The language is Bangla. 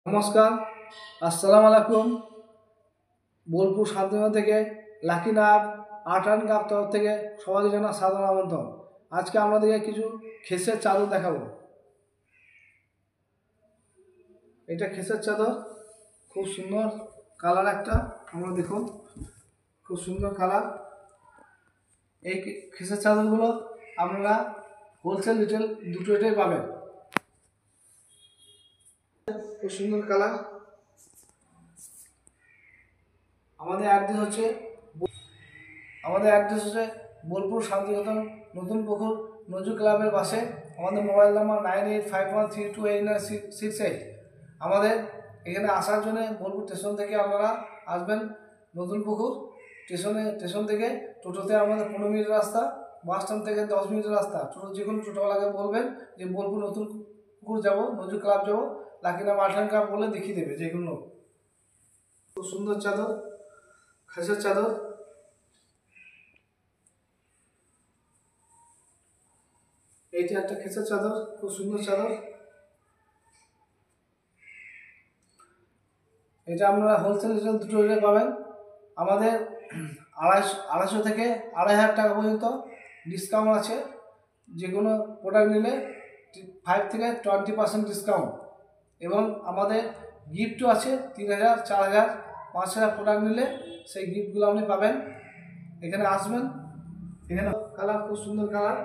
নমস্কার, আসসালামু আলাইকুম। বোলপুর শান্তিনিকেতন থেকে lucky Nag art and craft তরফ থেকে সবাইকে জানাই সাধারণ আমন্ত্রণ। আজকে আমাদেরকে কিছু খেসের চাদর দেখাবো। এটা খেসের চাদর, খুব সুন্দর কালার একটা। আমরা দেখুন, খুব সুন্দর কালার। এই খেসের চাদরগুলো আপনারা হোলসেল রিটেল দুটো রেটেই পাবেন। খুব সুন্দর কালার। আমাদের অ্যাড্রেস হচ্ছে বোলপুর শান্তিনিকেতন নতুন পুকুর নজরুল ক্লাবের পাশে। আমাদের মোবাইল নাম্বার 9851328968। আমাদের এখানে আসার জন্য বোলপুর স্টেশন থেকে আপনারা আসবেন নতুন পুকুর স্টেশন থেকে টোটোতে আমাদের 15 মিনিটের রাস্তা, বাস স্ট্যান্ড থেকে 10 মিনিটের রাস্তা। যে কোনো টোটোওয়ালাকে বলবেন যে বোলপুর নতুন পুকুর যাবো, নজরুল ক্লাব যাবো, লাকিনা আর্ট অ্যান্ড ক্রাফট বলে দেখিয়ে দেবে যে কোনো। খুব সুন্দর চাদর, খাসের চাদর। এইটা একটা খেসের চাদর, খুব সুন্দর চাদর। এটা আপনারা হোলসেল রিটেল দুটো রেটে পাবেন। আমাদের 250 থেকে 2500 টাকা পর্যন্ত ডিসকাউন্ট আছে। যে কোনো প্রোডাক্ট নিলে 5 থেকে 20% ডিসকাউন্ট, এবং আমাদের গিফটও আছে। 3000, 4000, 5000 প্রোডাক্ট নিলে সেই গিফটগুলো আপনি পাবেন। এখানে আসবেন। এখানে কালার, খুব সুন্দর কালার।